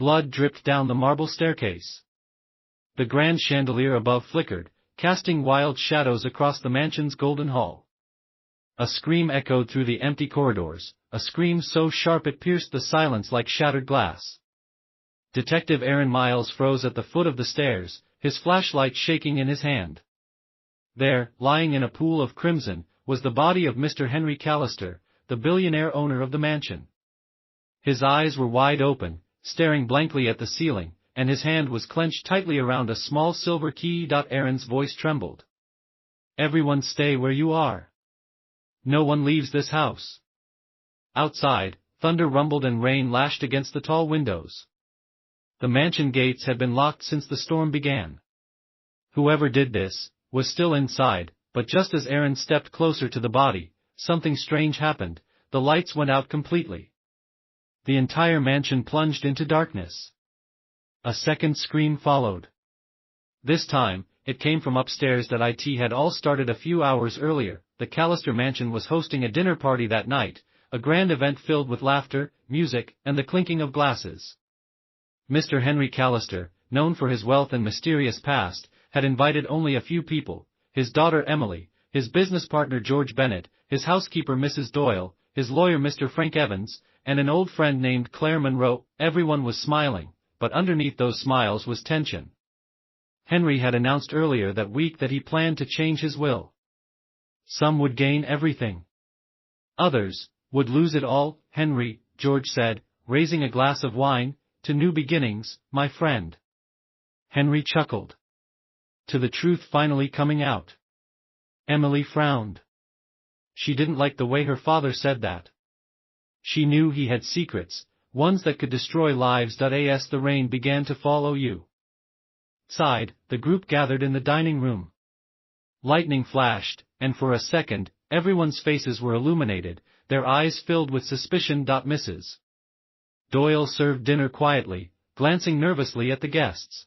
Blood dripped down the marble staircase. The grand chandelier above flickered, casting wild shadows across the mansion's golden hall. A scream echoed through the empty corridors, a scream so sharp it pierced the silence like shattered glass. Detective Aaron Miles froze at the foot of the stairs, his flashlight shaking in his hand. There, lying in a pool of crimson, was the body of Mr. Henry Callister, the billionaire owner of the mansion. His eyes were wide open, staring blankly at the ceiling, and his hand was clenched tightly around a small silver key. Aaron's voice trembled. "Everyone stay where you are. No one leaves this house." Outside, thunder rumbled and rain lashed against the tall windows. The mansion gates had been locked since the storm began. Whoever did this was still inside, but just as Aaron stepped closer to the body, something strange happened. The lights went out completely. The entire mansion plunged into darkness. A second scream followed. This time, it came from upstairs. It had all started a few hours earlier. The Callister mansion was hosting a dinner party that night, a grand event filled with laughter, music, and the clinking of glasses. Mr. Henry Callister, known for his wealth and mysterious past, had invited only a few people: his daughter Emily, his business partner George Bennett, his housekeeper Mrs. Doyle, his lawyer Mr. Frank Evans, and an old friend named Claire Monroe. Everyone was smiling, but underneath those smiles was tension. Henry had announced earlier that week that he planned to change his will. Some would gain everything. Others would lose it all. "Henry," George said, raising a glass of wine, "to new beginnings, my friend." Henry chuckled. To the truth finally coming out. Emily frowned. She didn't like the way her father said that. She knew he had secrets, ones that could destroy lives. As the rain began to fall outside, the group gathered in the dining room. Lightning flashed, and for a second, everyone's faces were illuminated, their eyes filled with suspicion. Mrs. Doyle served dinner quietly, glancing nervously at the guests.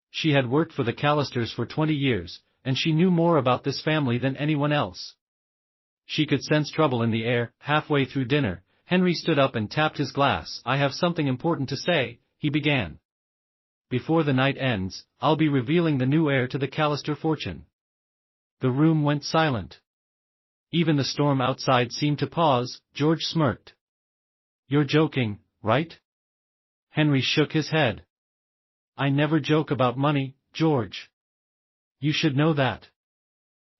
She had worked for the Callisters for 20 years, and she knew more about this family than anyone else. She could sense trouble in the air. Halfway through dinner, Henry stood up and tapped his glass. "I have something important to say," he began. "Before the night ends, I'll be revealing the new heir to the Callister fortune." The room went silent. Even the storm outside seemed to pause. George smirked. "You're joking, right?" Henry shook his head. "I never joke about money, George. You should know that."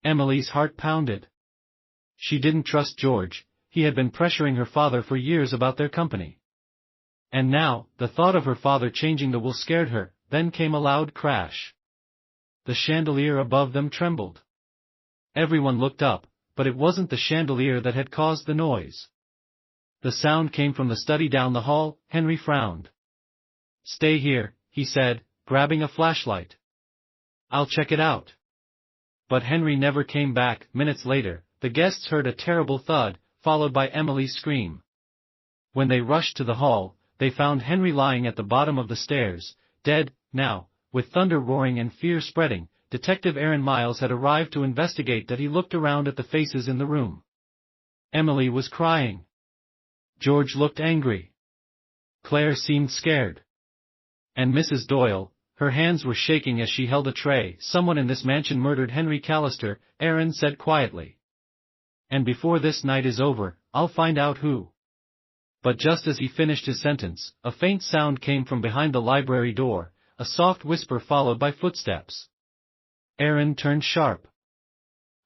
Emily's heart pounded. She didn't trust George. He had been pressuring her father for years about their company. And now, the thought of her father changing the will scared her. Then came a loud crash. The chandelier above them trembled. Everyone looked up, but it wasn't the chandelier that had caused the noise. The sound came from the study down the hall. Henry frowned. "Stay here," he said, grabbing a flashlight. "I'll check it out." But Henry never came back. Minutes later, the guests heard a terrible thud, followed by Emily's scream. When they rushed to the hall, they found Henry lying at the bottom of the stairs, dead. Now, with thunder roaring and fear spreading, Detective Aaron Miles had arrived to investigate. He looked around at the faces in the room. Emily was crying. George looked angry. Claire seemed scared. And Mrs. Doyle, her hands were shaking as she held a tray. "Someone in this mansion murdered Henry Callister," Aaron said quietly. "And before this night is over, I'll find out who." But just as he finished his sentence, a faint sound came from behind the library door, a soft whisper followed by footsteps. Aaron turned sharp.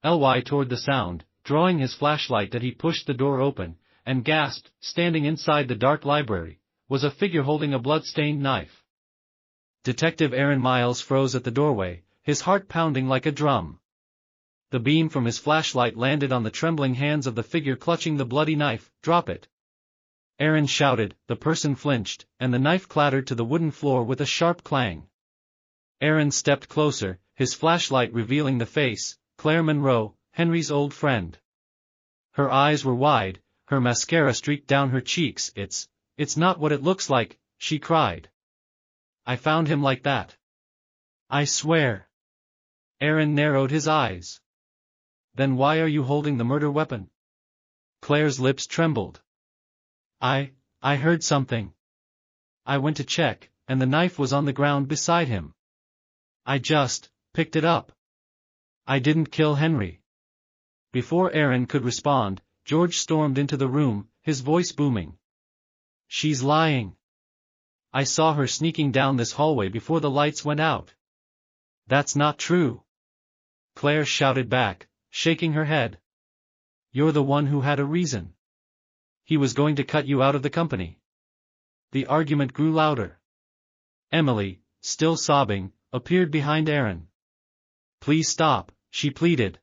Toward the sound, drawing his flashlight. He pushed the door open, and gasped. Standing inside the dark library was a figure holding a blood-stained knife. Detective Aaron Miles froze at the doorway, his heart pounding like a drum. The beam from his flashlight landed on the trembling hands of the figure clutching the bloody knife. "Drop it!" Aaron shouted. The person flinched, and the knife clattered to the wooden floor with a sharp clang. Aaron stepped closer, his flashlight revealing the face, Claire Monroe, Henry's old friend. Her eyes were wide, her mascara streaked down her cheeks. It's not what it looks like," she cried. "I found him like that. I swear." Aaron narrowed his eyes. "Then why are you holding the murder weapon?" Claire's lips trembled. I heard something. I went to check, and the knife was on the ground beside him. I just picked it up. I didn't kill Henry." Before Aaron could respond, George stormed into the room, his voice booming. "She's lying. I saw her sneaking down this hallway before the lights went out." "That's not true," Claire shouted back, shaking her head. "You're the one who had a reason. He was going to cut you out of the company." The argument grew louder. Emily, still sobbing, appeared behind Aaron. "Please stop," she pleaded.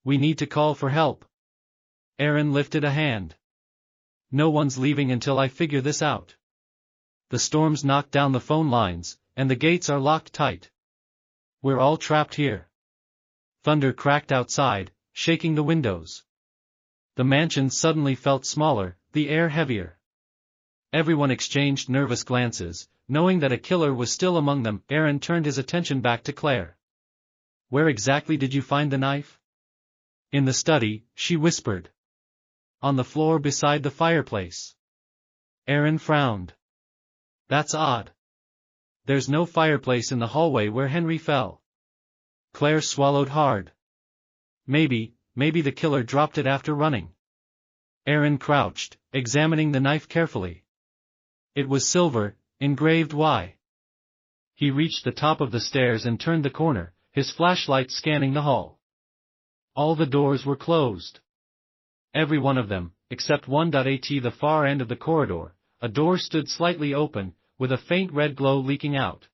"We need to call for help." Aaron lifted a hand. "No one's leaving until I figure this out. The storm's knocked down the phone lines, and the gates are locked tight. We're all trapped here." Thunder cracked outside, shaking the windows. The mansion suddenly felt smaller, the air heavier. Everyone exchanged nervous glances, knowing that a killer was still among them. Aaron turned his attention back to Claire. "Where exactly did you find the knife?" "In the study," she whispered. "On the floor beside the fireplace." Aaron frowned. "That's odd. There's no fireplace in the hallway where Henry fell." Claire swallowed hard. Maybe the killer dropped it after running." Aaron crouched, examining the knife carefully. It was silver, engraved Y. He reached the top of the stairs and turned the corner, his flashlight scanning the hall. All the doors were closed. Every one of them, except one. At the far end of the corridor, a door stood slightly open, with a faint red glow leaking out.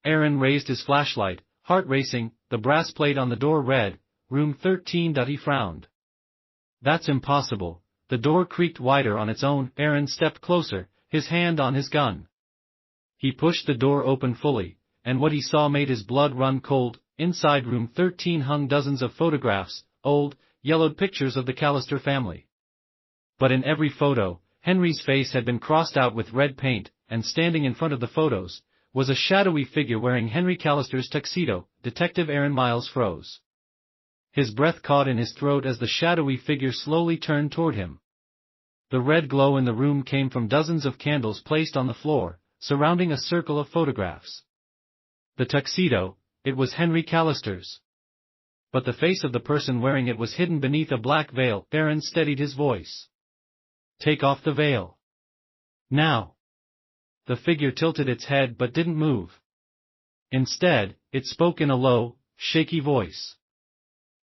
Aaron raised his flashlight, heart racing. The brass plate on the door read, "Room 13." He frowned. "That's impossible." The door creaked wider on its own. Aaron stepped closer, his hand on his gun. He pushed the door open fully, and what he saw made his blood run cold. Inside room 13 hung dozens of photographs, old, yellowed pictures of the Callister family. But in every photo, Henry's face had been crossed out with red paint, and standing in front of the photos, was a shadowy figure wearing Henry Callister's tuxedo. Detective Aaron Miles froze. His breath caught in his throat as the shadowy figure slowly turned toward him. The red glow in the room came from dozens of candles placed on the floor, surrounding a circle of photographs. The tuxedo, it was Henry Callister's. But the face of the person wearing it was hidden beneath a black veil. Aaron steadied his voice. "Take off the veil. Now." The figure tilted its head but didn't move. Instead, it spoke in a low, shaky voice.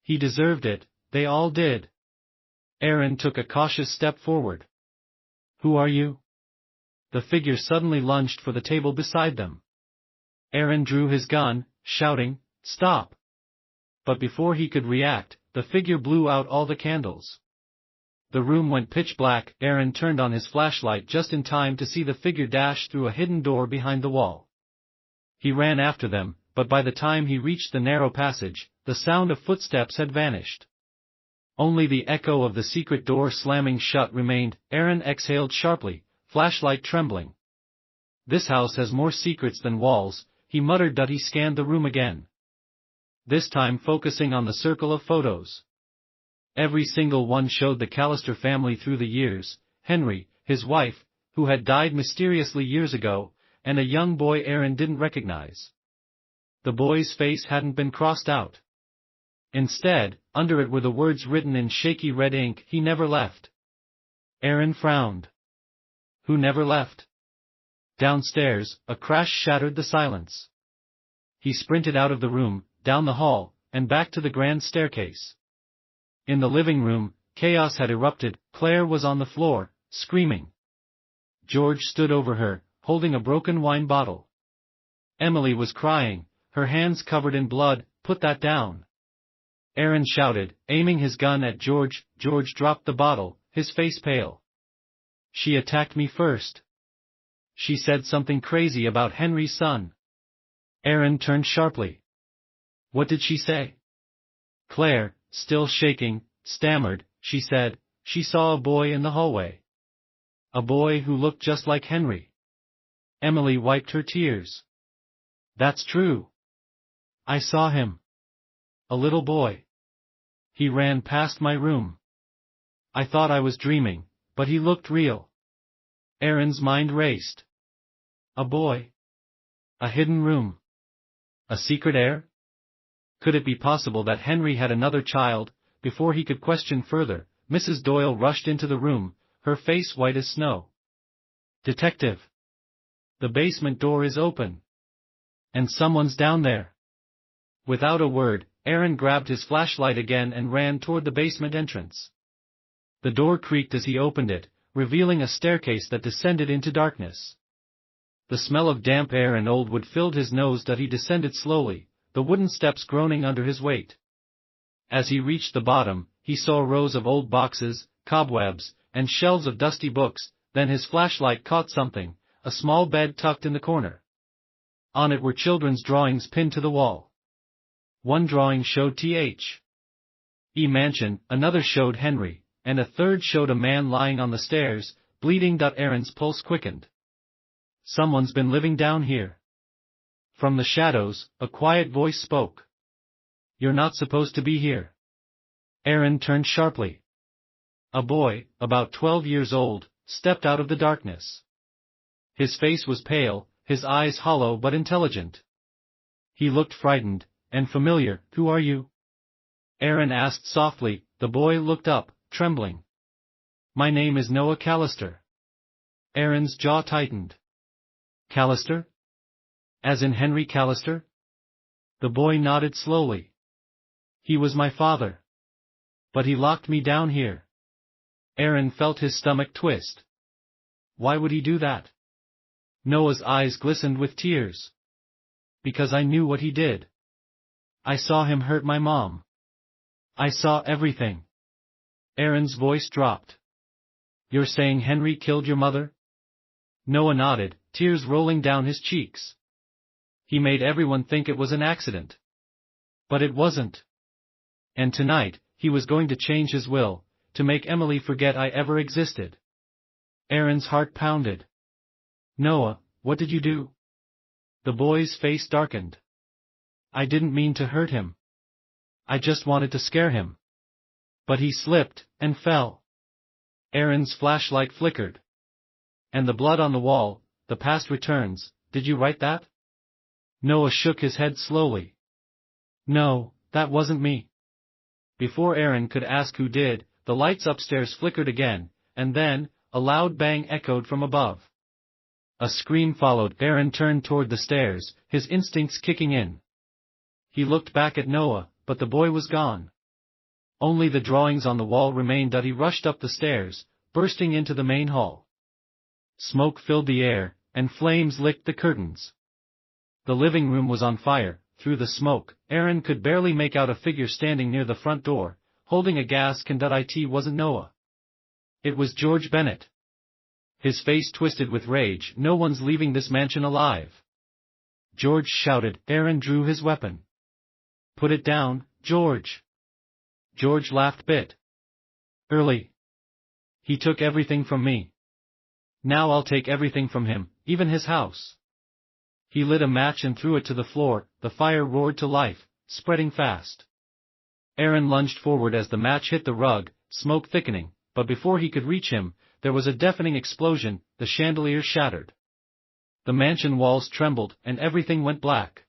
"He deserved it, they all did." Aaron took a cautious step forward. "Who are you?" The figure suddenly lunged for the table beside them. Aaron drew his gun, shouting, "Stop!" But before he could react, the figure blew out all the candles. The room went pitch black. Aaron turned on his flashlight just in time to see the figure dash through a hidden door behind the wall. He ran after them, but by the time he reached the narrow passage, the sound of footsteps had vanished. Only the echo of the secret door slamming shut remained. Aaron exhaled sharply, flashlight trembling. "This house has more secrets than walls," he muttered. He scanned the room again. This time focusing on the circle of photos. Every single one showed the Callister family through the years, Henry, his wife, who had died mysteriously years ago, and a young boy Aaron didn't recognize. The boy's face hadn't been crossed out. Instead, under it were the words written in shaky red ink, "He never left." Aaron frowned. Who never left? Downstairs, a crash shattered the silence. He sprinted out of the room, down the hall, and back to the grand staircase. In the living room, chaos had erupted. Claire was on the floor, screaming. George stood over her, holding a broken wine bottle. Emily was crying, her hands covered in blood. "Put that down." Aaron shouted, aiming his gun at George. George dropped the bottle, his face pale. "She attacked me first. She said something crazy about Henry's son." Aaron turned sharply. "What did she say?" Claire, still shaking, stammered. "She said, she saw a boy in the hallway. A boy who looked just like Henry." Emily wiped her tears. "That's true. I saw him. A little boy. He ran past my room. I thought I was dreaming, but he looked real." Aaron's mind raced. A boy. A hidden room. A secret heir? Could it be possible that Henry had another child? Before he could question further, Mrs. Doyle rushed into the room, her face white as snow. Detective! The basement door is open. And someone's down there. Without a word, Aaron grabbed his flashlight again and ran toward the basement entrance. The door creaked as he opened it, revealing a staircase that descended into darkness. The smell of damp air and old wood filled his nose as he descended slowly, the wooden steps groaning under his weight. As he reached the bottom, he saw rows of old boxes, cobwebs, and shelves of dusty books. Then his flashlight caught something, a small bed tucked in the corner. On it were children's drawings pinned to the wall. One drawing showed T.H.E. Mansion, another showed Henry, and a third showed a man lying on the stairs, bleeding. Aaron's pulse quickened. Someone's been living down here. From the shadows, a quiet voice spoke. You're not supposed to be here. Aaron turned sharply. A boy, about 12 years old, stepped out of the darkness. His face was pale, his eyes hollow but intelligent. He looked frightened and familiar. Who are you? Aaron asked softly. The boy looked up, trembling. My name is Noah Callister. Aaron's jaw tightened. Callister? As in Henry Callister? The boy nodded slowly. He was my father. But he locked me down here. Aaron felt his stomach twist. Why would he do that? Noah's eyes glistened with tears. Because I knew what he did. I saw him hurt my mom. I saw everything. Aaron's voice dropped. You're saying Henry killed your mother? Noah nodded, tears rolling down his cheeks. He made everyone think it was an accident. But it wasn't. And tonight, he was going to change his will, to make Emily forget I ever existed. Aaron's heart pounded. Noah, what did you do? The boy's face darkened. I didn't mean to hurt him. I just wanted to scare him. But he slipped, and fell. Aaron's flashlight flickered. And the blood on the wall, the past returns, did you write that? Noah shook his head slowly. No, that wasn't me. Before Aaron could ask who did, the lights upstairs flickered again, and then, a loud bang echoed from above. A scream followed. Aaron turned toward the stairs, his instincts kicking in. He looked back at Noah, but the boy was gone. Only the drawings on the wall remained. He rushed up the stairs, bursting into the main hall. Smoke filled the air, and flames licked the curtains. The living room was on fire. Through the smoke, Aaron could barely make out a figure standing near the front door, holding a gas can. It wasn't Noah. It was George Bennett. His face twisted with rage. No one's leaving this mansion alive. George shouted. Aaron drew his weapon. Put it down, George. George laughed bit. Early. He took everything from me. Now I'll take everything from him, even his house. He lit a match and threw it to the floor. The fire roared to life, spreading fast. Aaron lunged forward as the match hit the rug, smoke thickening, but before he could reach him, there was a deafening explosion. The chandelier shattered. The mansion walls trembled, and everything went black.